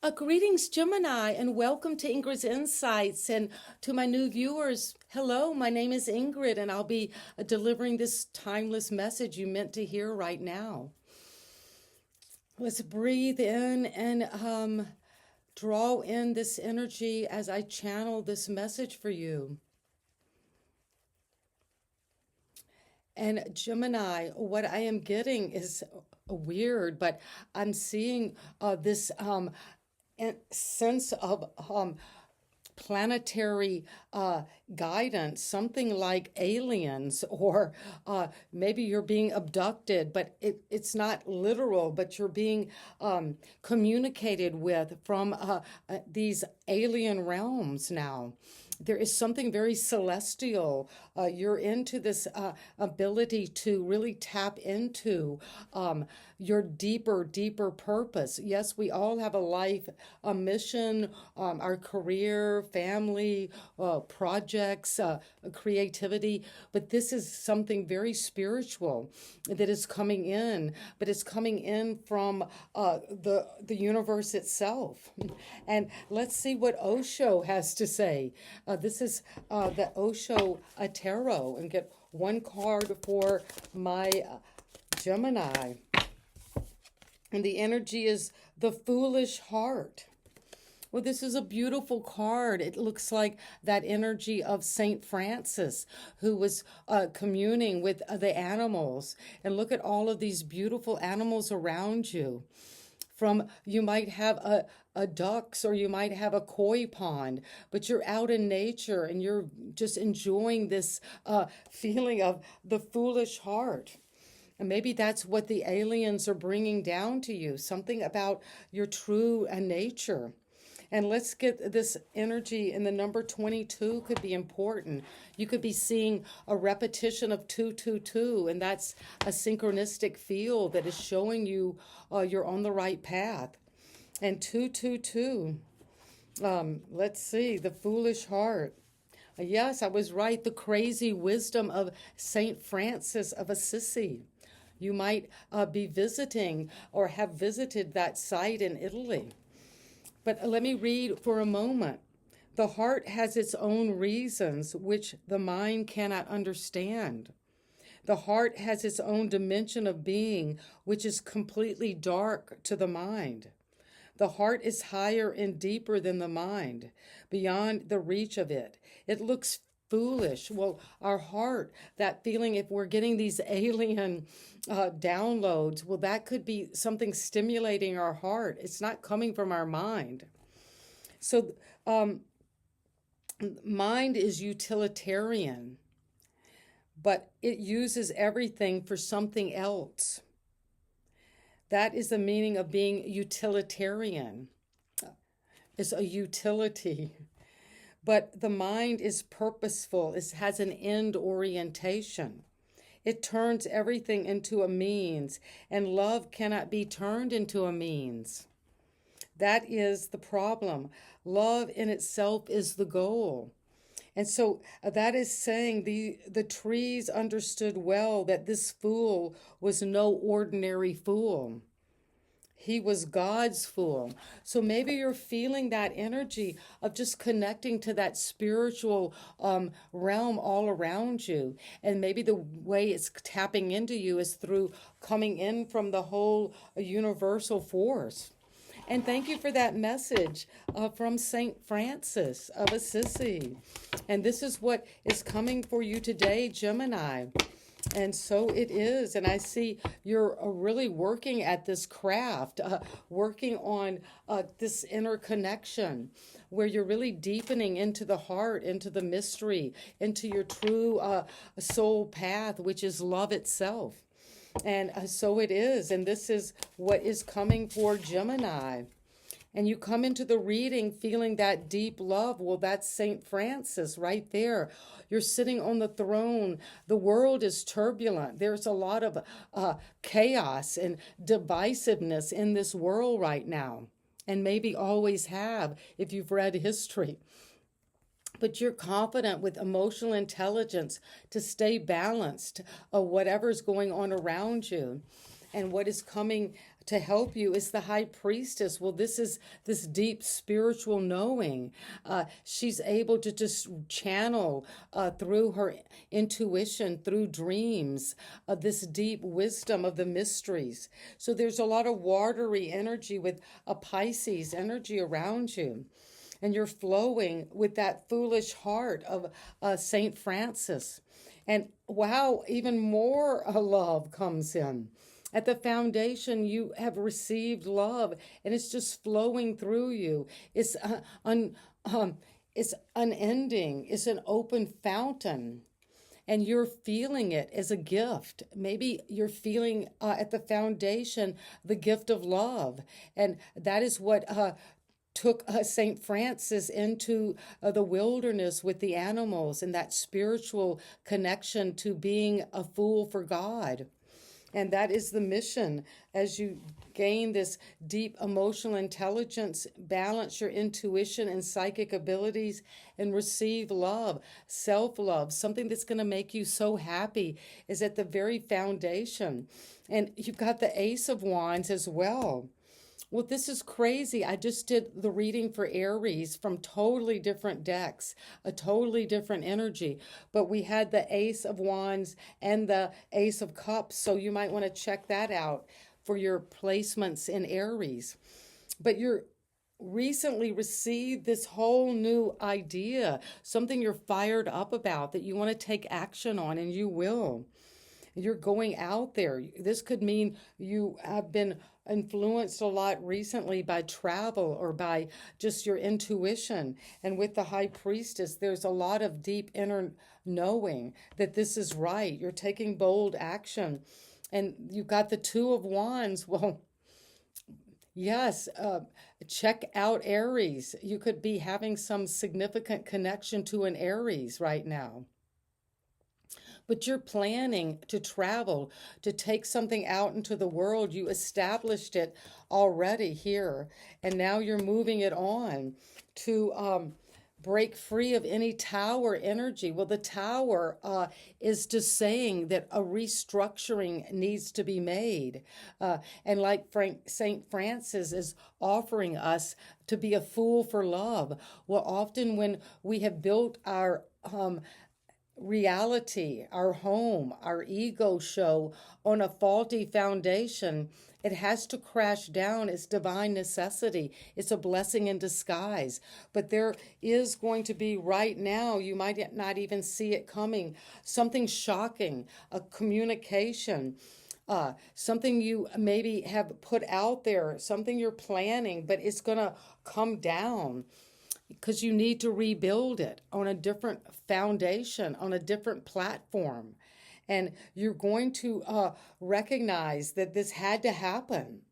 Greetings, Gemini, and welcome to Ingrid's Insights. And to my new viewers, hello, my name is Ingrid, and I'll be delivering this timeless message you meant to hear right now. Let's breathe in and draw in this energy as I channel this message for you. And Gemini, what I am getting is weird, but I'm seeing this sense of planetary guidance, something like aliens, or maybe you're being abducted, but it's not literal, but you're being communicated with from these alien realms now. There is something very celestial. You're into this ability to really tap into your deeper purpose. Yes, we all have a life, a mission, our career, family, projects, creativity, but this is something very spiritual that is coming in, but it's coming in from the universe itself. And let's see what Osho has to say. This is the Osho Tarot, and get one card for my Gemini. And the energy is the foolish heart. Well, this is a beautiful card. It looks like that energy of Saint Francis, who was communing with the animals. And look at all of these beautiful animals around you. You might have a ducks, or you might have a koi pond, but you're out in nature and you're just enjoying this feeling of the foolish heart. And maybe that's what the aliens are bringing down to you, something about your true nature. And let's get this energy in the number 22 could be important. You could be seeing a repetition of 222, and that's a synchronistic field that is showing you you're on the right path. And 222, let's see, the foolish heart. Yes, I was right, the crazy wisdom of Saint Francis of Assisi. You might be visiting or have visited that site in Italy. But let me read for a moment. The heart has its own reasons which the mind cannot understand. The heart has its own dimension of being which is completely dark to the mind. The heart is higher and deeper than the mind, beyond the reach of it. It looks foolish. Well, our heart, that feeling, if we're getting these alien downloads, well, that could be something stimulating our heart. It's not coming from our mind. So mind is utilitarian, but it uses everything for something else. That is the meaning of being utilitarian. It's a utility. But the mind is purposeful. It has an end orientation. It turns everything into a means, and love cannot be turned into a means. That is the problem. Love in itself is the goal. And so that is saying the trees understood well that this fool was no ordinary fool. He was God's fool. So maybe you're feeling that energy of just connecting to that spiritual realm all around you. And maybe the way it's tapping into you is through coming in from the whole universal force. And thank you for that message from Saint Francis of Assisi. And this is what is coming for you today, Gemini. And so it is. And I see you're really working at this craft, working on this interconnection where you're really deepening into the heart, into the mystery, into your true soul path, which is love itself. And so it is. And this is what is coming for Gemini. And you come into the reading feeling that deep love. Well, that's St. Francis right there. You're sitting on the throne. The world is turbulent. There's a lot of chaos and divisiveness in this world right now, and maybe always have if you've read history. But you're confident with emotional intelligence to stay balanced of whatever's going on around you. And what is coming to help you is the high priestess. Well, this is this deep spiritual knowing. She's able to just channel through her intuition, through dreams, this deep wisdom of the mysteries. So there's a lot of watery energy with a Pisces energy around you. And you're flowing with that foolish heart of Saint Francis. And wow, even more love comes in. At the foundation, you have received love, and it's just flowing through you. It's unending. It's an open fountain, and you're feeling it as a gift. Maybe you're feeling at the foundation the gift of love, and that is what took St. Francis into the wilderness with the animals and that spiritual connection to being a fool for God. And that is the mission as you gain this deep emotional intelligence, balance your intuition and psychic abilities, and receive love, self-love, something that's going to make you so happy is at the very foundation. And you've got the Ace of Wands as well. Well, this is crazy. I just did the reading for Aries from totally different decks, a totally different energy. But we had the Ace of Wands and the Ace of Cups, so you might want to check that out for your placements in Aries. But you're recently received this whole new idea, something you're fired up about that you want to take action on, and you will. You're going out there. This could mean you have been influenced a lot recently by travel or by just your intuition. And with the High Priestess, there's a lot of deep inner knowing that this is right. You're taking bold action. And you've got the Two of Wands. Well, yes, check out Aries. You could be having some significant connection to an Aries right now. But you're planning to travel, to take something out into the world. You established it already here, and now you're moving it on to break free of any tower energy. Well, the tower is just saying that a restructuring needs to be made. And like St. Francis is offering us to be a fool for love. Well, often when we have built our reality, our home, our ego show on a faulty foundation, it has to crash down. It's divine necessity. It's a blessing in disguise. But there is going to be right now, you might not even see it coming, something shocking, a communication, something you maybe have put out there, something you're planning, but it's going to come down, because you need to rebuild it on a different foundation, on a different platform. And you're going to recognize that this had to happen.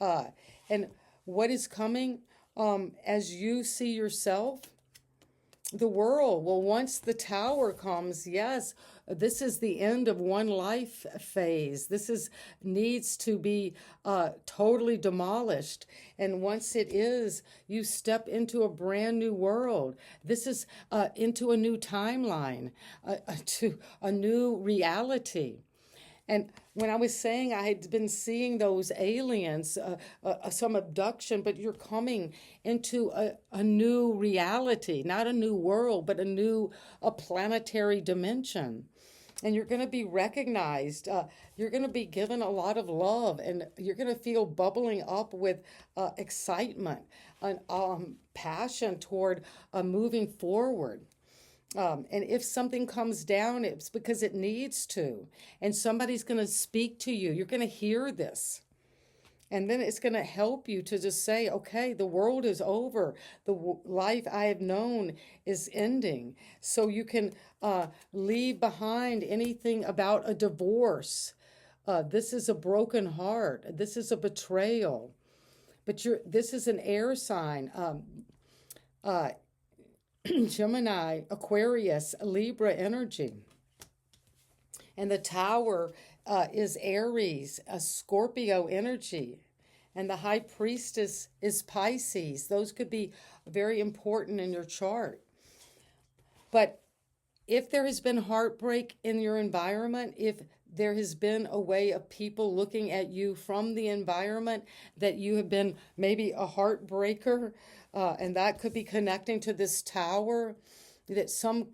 And what is coming as you see yourself? The world. Well, once the tower comes, yes, this is the end of one life phase. This needs to be totally demolished. And once it is, you step into a brand new world. This is into a new timeline, to a new reality. And when I was saying I had been seeing those aliens, some abduction, but you're coming into a new reality, not a new world, but a planetary dimension. And you're going to be recognized. You're going to be given a lot of love, and you're going to feel bubbling up with excitement and passion toward moving forward. And if something comes down, it's because it needs to. And somebody's going to speak to you. You're going to hear this. And then it's going to help you to just say, okay, the world is over. The life I have known is ending. So you can leave behind anything about a divorce. This is a broken heart. This is a betrayal. But this is an air sign. Gemini, Aquarius, Libra energy. And the tower is Aries, a Scorpio energy. And the High Priestess is Pisces. Those could be very important in your chart. But if there has been heartbreak in your environment, if there has been a way of people looking at you from the environment that you have been maybe a heartbreaker, and that could be connecting to this tower, that some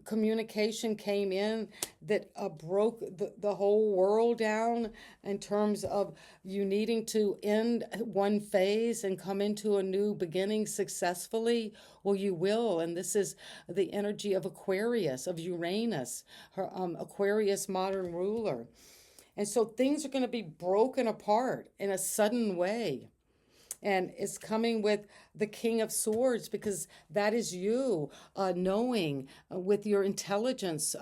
communication came in that broke the whole world down in terms of you needing to end one phase and come into a new beginning successfully. Well, you will, and this is the energy of Aquarius, of Uranus, her Aquarius modern ruler. And so things are going to be broken apart in a sudden way. And it's coming with the King of Swords, because that is you knowing with your intelligence,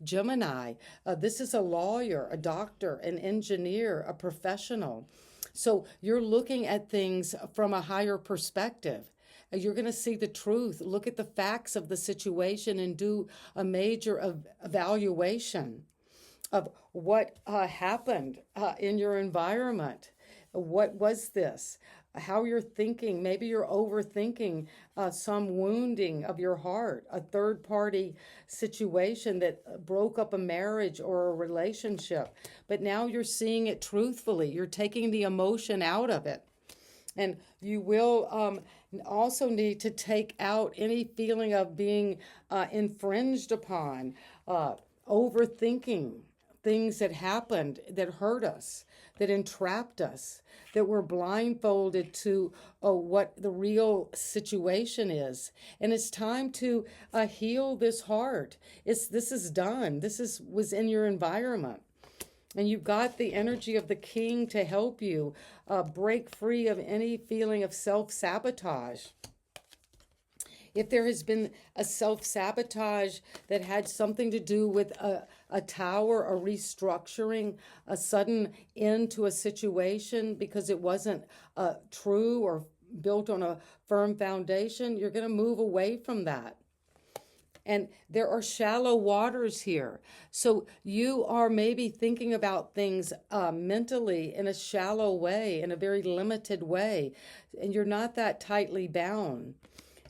Gemini. This is a lawyer, a doctor, an engineer, a professional. So you're looking at things from a higher perspective. You're going to see the truth, look at the facts of the situation, and do a major evaluation of what happened in your environment. What was this? How you're thinking. Maybe you're overthinking some wounding of your heart, a third party situation that broke up a marriage or a relationship. But now you're seeing it truthfully. You're taking the emotion out of it. And you will also need to take out any feeling of being infringed upon, overthinking things that happened that hurt us, that entrapped us, that we're blindfolded to what the real situation is. And it's time to heal this heart. This is done. Was in your environment. And you've got the energy of the king to help you break free of any feeling of self-sabotage. If there has been a self-sabotage that had something to do with a tower, a restructuring, a sudden end to a situation because it wasn't true or built on a firm foundation, you're going to move away from that. And there are shallow waters here. So you are maybe thinking about things mentally in a shallow way, in a very limited way, and you're not that tightly bound.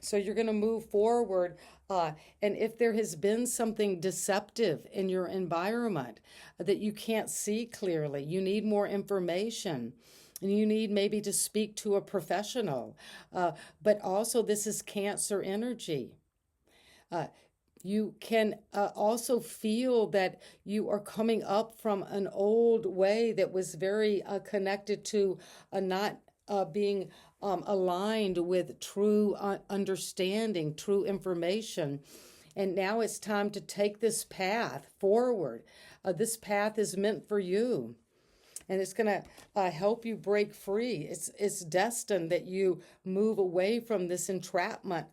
So you're going to move forward. And if there has been something deceptive in your environment that you can't see clearly, you need more information. And you need maybe to speak to a professional. But also this is Cancer energy. You can also feel that you are coming up from an old way that was very connected to not being aligned with true understanding, true information. And now it's time to take this path forward. This path is meant for you. And it's going to help you break free. It's destined that you move away from this entrapment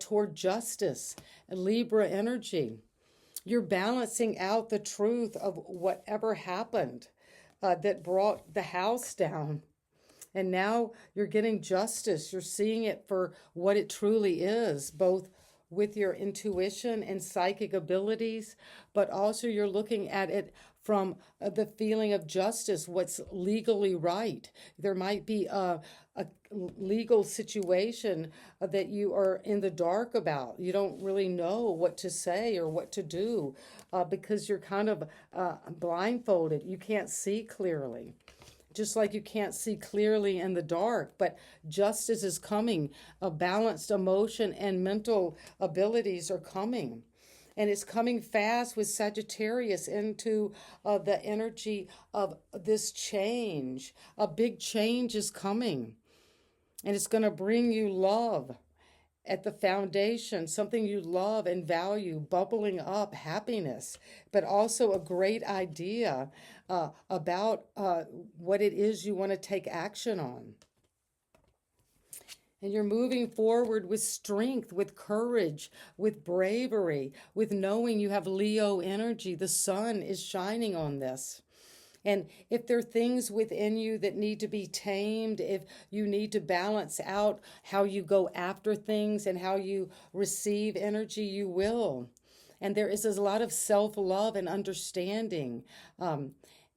toward justice, Libra energy. You're balancing out the truth of whatever happened that brought the house down. And now you're getting justice. You're seeing it for what it truly is, both with your intuition and psychic abilities, but also you're looking at it from the feeling of justice, what's legally right. There might be a legal situation that you are in the dark about. You don't really know what to say or what to do because you're kind of blindfolded. You can't see clearly. Just like you can't see clearly in the dark, but justice is coming. A balanced emotion and mental abilities are coming. And it's coming fast with Sagittarius into the energy of this change. A big change is coming. And it's going to bring you love at the foundation, something you love and value, bubbling up, happiness, but also a great idea about what it is you want to take action on. And you're moving forward with strength, with courage, with bravery, with knowing you have Leo energy. The sun is shining on this. And if there are things within you that need to be tamed, if you need to balance out how you go after things and how you receive energy, you will. And there is a lot of self-love and understanding.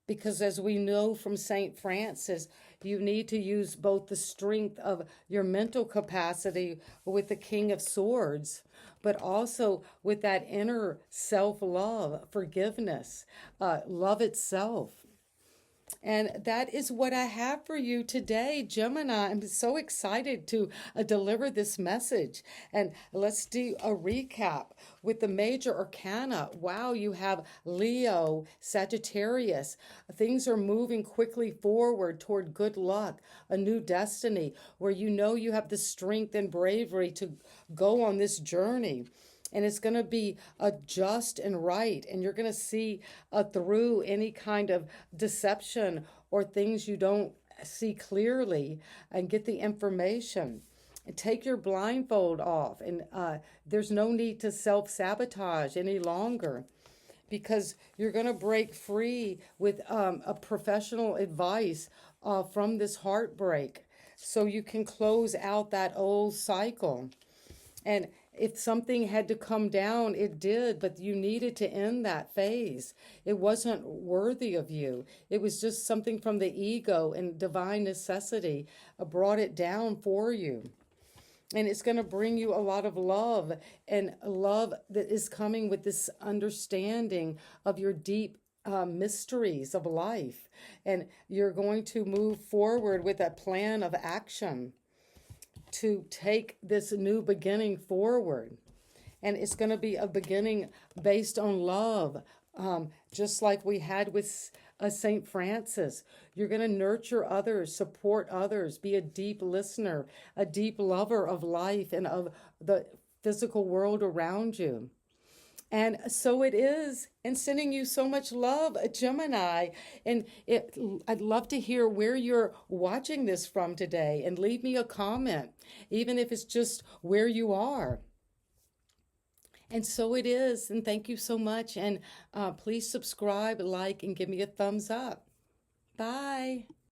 Because as we know from St. Francis, you need to use both the strength of your mental capacity with the King of Swords, but also with that inner self love, forgiveness, love itself. And that is what I have for you today, Gemini. I'm so excited to deliver this message. And let's do a recap with the major arcana. Wow, you have Leo, Sagittarius. Things are moving quickly forward toward good luck, a new destiny where you know you have the strength and bravery to go on this journey, and it's going to be just and right, and you're going to see through any kind of deception or things you don't see clearly, and get the information and take your blindfold off, and there's no need to self-sabotage any longer, because you're going to break free with a professional advice from this heartbreak, so you can close out that old cycle. And if something had to come down, it did, but you needed to end that phase. It wasn't worthy of you. It was just something from the ego, and divine necessity brought it down for you. And it's going to bring you a lot of love, and love that is coming with this understanding of your deep mysteries of life. And you're going to move forward with a plan of action to take this new beginning forward. And it's going to be a beginning based on love, just like we had with St. Francis. You're going to nurture others, support others, be a deep listener, a deep lover of life and of the physical world around you. And so it is, and sending you so much love, Gemini. And I'd love to hear where you're watching this from today, and leave me a comment, even if it's just where you are. And so it is, and thank you so much. And please subscribe, like, and give me a thumbs up. Bye.